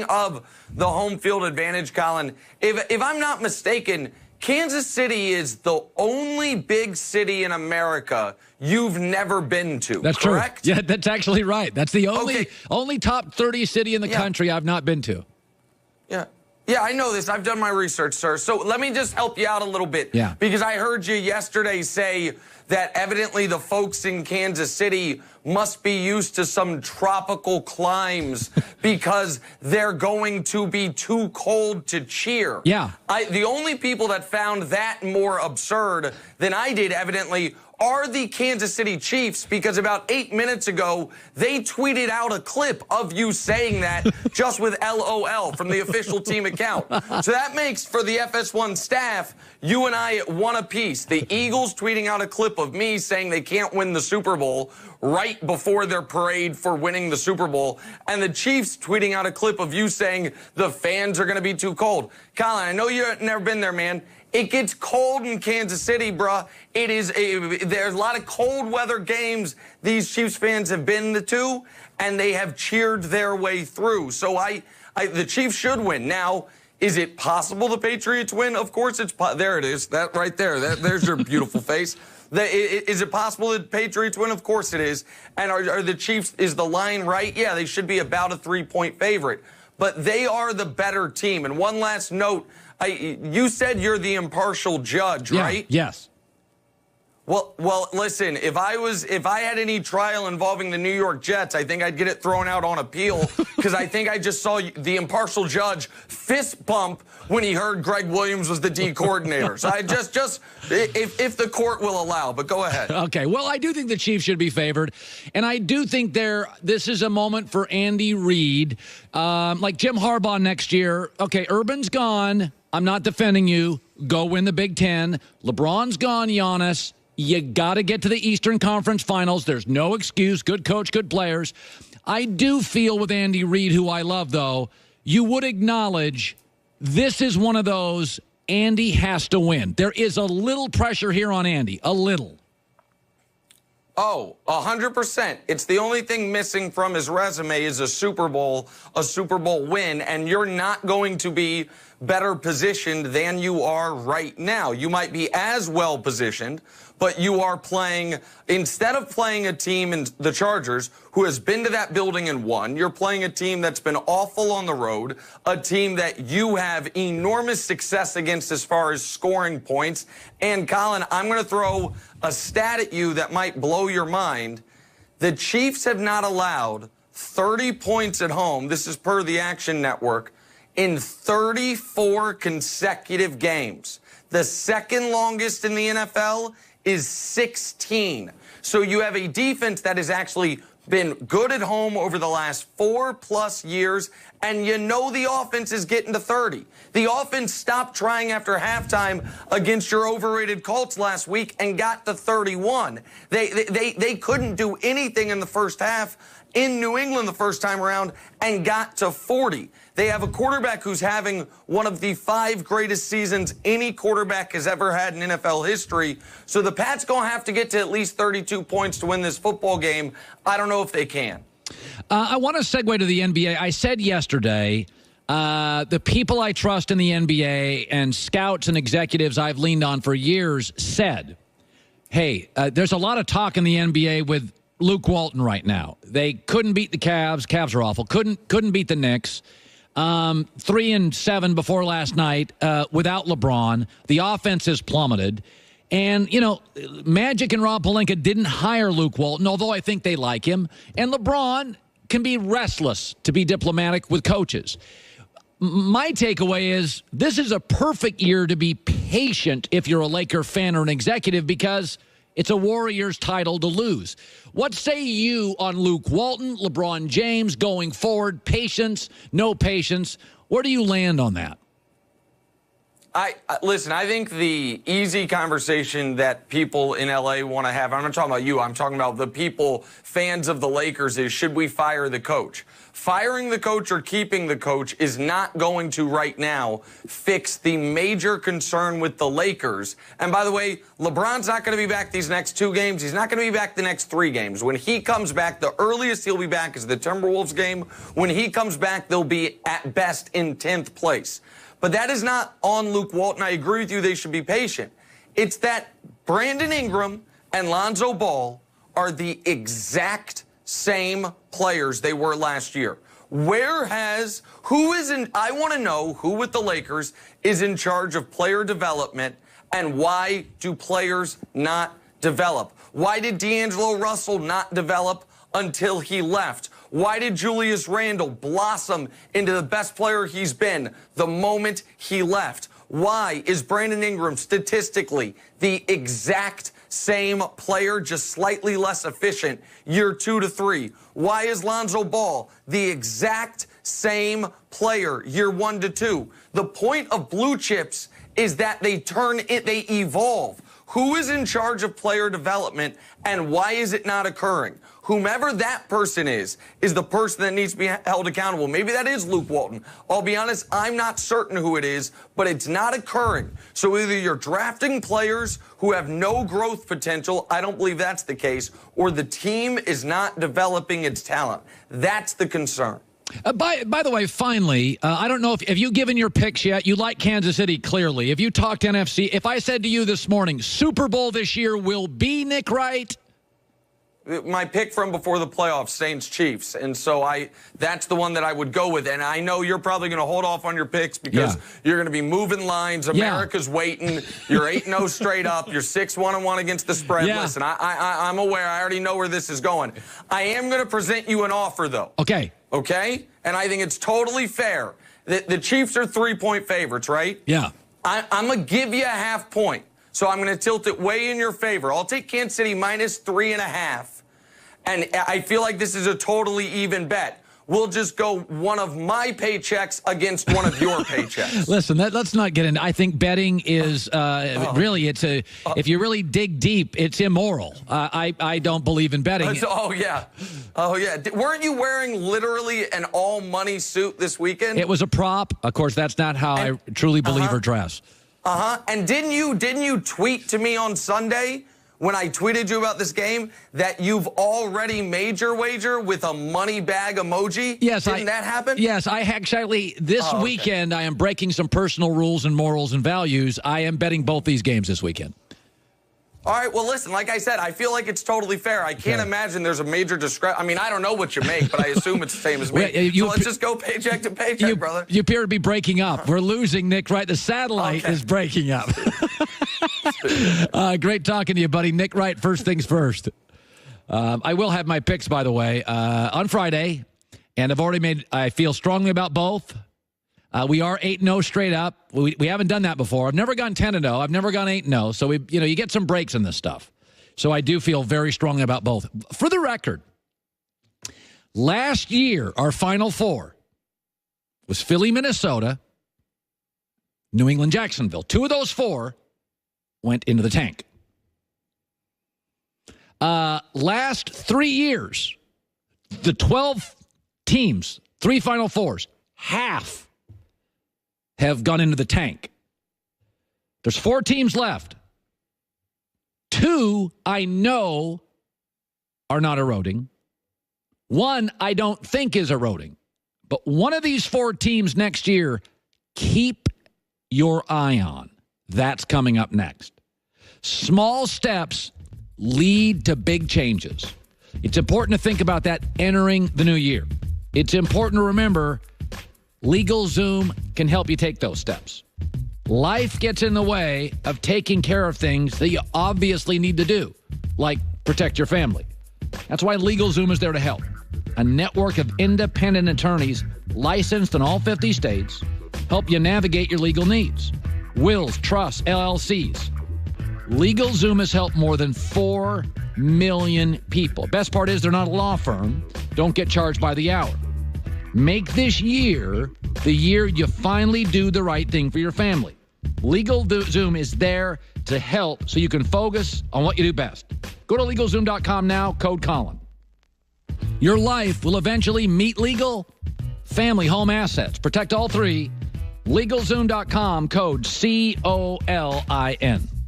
of the home field advantage, Colin, if I'm not mistaken, Kansas City is the only big city in America you've never been to. That's correct? True. Yeah, that's actually right. That's the only top 30 city in the country I've not been to. Yeah. Yeah, I know this. I've done my research, sir. So let me just help you out a little bit. Yeah. Because I heard you yesterday say that evidently the folks in Kansas City must be used to some tropical climes because they're going to be too cold to cheer. Yeah. The only people that found that more absurd than I did, evidently, are the Kansas City Chiefs, because about 8 minutes ago, they tweeted out a clip of you saying that just with LOL from the official team account. So that makes, for the FS1 staff, you and I one apiece. The Eagles tweeting out a clip of me saying they can't win the Super Bowl right before their parade for winning the Super Bowl, and the Chiefs tweeting out a clip of you saying the fans are going to be too cold. Colin, I know you've never been there, man. It gets cold in Kansas City, bruh. There's a lot of cold weather games these Chiefs fans have been to, and they have cheered their way through. So the Chiefs should win. Now, is it possible the Patriots win? Of course it's there it is. That right there. There's your beautiful face. Is it possible that Patriots win? Of course it is. And are the Chiefs, is the line right? Yeah, they should be about a 3-point favorite. But they are the better team. And one last note, you said you're the impartial judge, right? Yes. Well, listen, if I had any trial involving the New York Jets, I think I'd get it thrown out on appeal, because I think I just saw the impartial judge fist bump when he heard Greg Williams was the D coordinator. So I just if the court will allow, but go ahead. Okay, well, I do think the Chiefs should be favored, and I do think this is a moment for Andy Reid, like Jim Harbaugh next year. Okay, Urban's gone. I'm not defending you. Go win the Big Ten. LeBron's gone, Giannis. You got to get to the Eastern Conference Finals. There's no excuse. Good coach, good players. I do feel with Andy Reid, who I love, though, you would acknowledge this is one of those Andy has to win. There is a little pressure here on Andy, a little. Oh, 100%. It's the only thing missing from his resume is a Super Bowl win, and you're not going to be better positioned than you are right now. You might be as well positioned, but you are playing, instead of playing a team in the Chargers who has been to that building and won, you're playing a team that's been awful on the road, a team that you have enormous success against as far as scoring points. And Colin, I'm going to throw a stat at you that might blow your mind. The Chiefs have not allowed 30 points at home, this is per the Action Network, in 34 consecutive games. The second longest in the NFL is 16. So you have a defense that has actually been good at home over the last 4+ years, and you know the offense is getting to 30. The offense stopped trying after halftime against your overrated Colts last week and got to 31. They couldn't do anything in the first half in New England the first time around and got to 40. They have a quarterback who's having one of the 5 greatest seasons any quarterback has ever had in NFL history. So the Pats going to have to get to at least 32 points to win this football game. I don't know if they can. I want to segue to the NBA. I said yesterday, the people I trust in the NBA and scouts and executives I've leaned on for years said, hey, there's a lot of talk in the NBA with Luke Walton right now. They couldn't beat the Cavs. Cavs are awful. Couldn't beat the Knicks. 3-7 before last night without LeBron. The offense has plummeted. And, you know, Magic and Rob Pelinka didn't hire Luke Walton, although I think they like him. And LeBron can be restless, to be diplomatic, with coaches. My takeaway is this is a perfect year to be patient if you're a Laker fan or an executive, because it's a Warriors title to lose. What say you on Luke Walton, LeBron James going forward? Patience, no patience? Where do you land on that? Listen, I think the easy conversation that people in LA want to have, I'm not talking about you, I'm talking about the people, fans of the Lakers, is should we fire the coach? Firing the coach or keeping the coach is not going to right now fix the major concern with the Lakers. And by the way, LeBron's not going to be back these next 2 games. He's not going to be back the next 3 games. When he comes back, the earliest he'll be back is the Timberwolves game. When he comes back, they'll be at best in 10th place. But that is not on Luke Walton. I agree with you, they should be patient. It's that Brandon Ingram and Lonzo Ball are the exact same players they were last year. I want to know who with the Lakers is in charge of player development, and why do players not develop? Why did D'Angelo Russell not develop until he left? Why did Julius Randle blossom into the best player he's been the moment he left? Why is Brandon Ingram statistically the exact same player, just slightly less efficient year 2 to 3? Why is Lonzo Ball the exact same player year 1 to 2? The point of blue chips is that they evolve. Who is in charge of player development, and why is it not occurring? Whomever that person is the person that needs to be held accountable. Maybe that is Luke Walton. I'll be honest, I'm not certain who it is, but it's not occurring. So either you're drafting players who have no growth potential, I don't believe that's the case, or the team is not developing its talent. That's the concern. By the way, finally, I don't know if you've given your picks yet. You like Kansas City, clearly. If you talked NFC, if I said to you this morning, Super Bowl this year will be Nick Wright? My pick from before the playoffs, Saints-Chiefs. And so that's the one that I would go with. And I know you're probably going to hold off on your picks because you're going to be moving lines. America's waiting. You're 8-0 straight up. You're 6-1-1 against the spread. Listen, I'm aware. I already know where this is going. I am going to present you an offer, though. Okay. Okay? And I think it's totally fair. The Chiefs are 3-point favorites, right? Yeah. I'm going to give you a half point. So I'm going to tilt it way in your favor. I'll take Kansas City -3.5. And I feel like this is a totally even bet. We'll just go one of my paychecks against one of your paychecks. Listen, let's not get into. I think betting is really if you really dig deep, it's immoral. I don't believe in betting. Oh yeah. Weren't you wearing literally an all money suit this weekend? It was a prop. Of course, that's not how I truly believe or dress. And didn't you tweet to me on Sunday when I tweeted you about this game that you've already made your wager with a money bag emoji? Yes. Didn't that happen? Yes, I actually, this weekend, I am breaking some personal rules and morals and values. I am betting both these games this weekend. All right, well, listen, like I said, I feel like it's totally fair. I can't imagine there's a major discrepancy. I mean, I don't know what you make, but I assume it's the same as me. So let's just go paycheck to paycheck, brother. You appear to be breaking up. We're losing Nick Wright. The satellite is breaking up. Great talking to you, buddy. Nick Wright, first things first. I will have my picks, by the way, on Friday, and I feel strongly about both. We are 8-0 straight up. We haven't done that before. I've never gone 10-0. I've never gone 8-0. So you get some breaks in this stuff. So I do feel very strongly about both. For the record, last year our Final Four was Philly, Minnesota, New England, Jacksonville. 2 of those 4 went into the tank. Last 3 years, the 12 teams, 3 Final Fours, half have gone into the tank. There's 4 teams left. 2 I know are not eroding. 1 I don't think is eroding. But one of these 4 teams next year, keep your eye on. That's coming up next. Small steps lead to big changes. It's important to think about that entering the new year. It's important to remember LegalZoom can help you take those steps. Life gets in the way of taking care of things that you obviously need to do, like protect your family. That's why LegalZoom is there to help. A network of independent attorneys licensed in all 50 states help you navigate your legal needs. Wills, trusts, LLCs. LegalZoom has helped more than 4 million people. Best part is they're not a law firm. Don't get charged by the hour. Make this year the year you finally do the right thing for your family. LegalZoom is there to help so you can focus on what you do best. Go to LegalZoom.com now, code Colin. Your life will eventually meet legal. Family, home, assets. Protect all three. LegalZoom.com, code COLIN.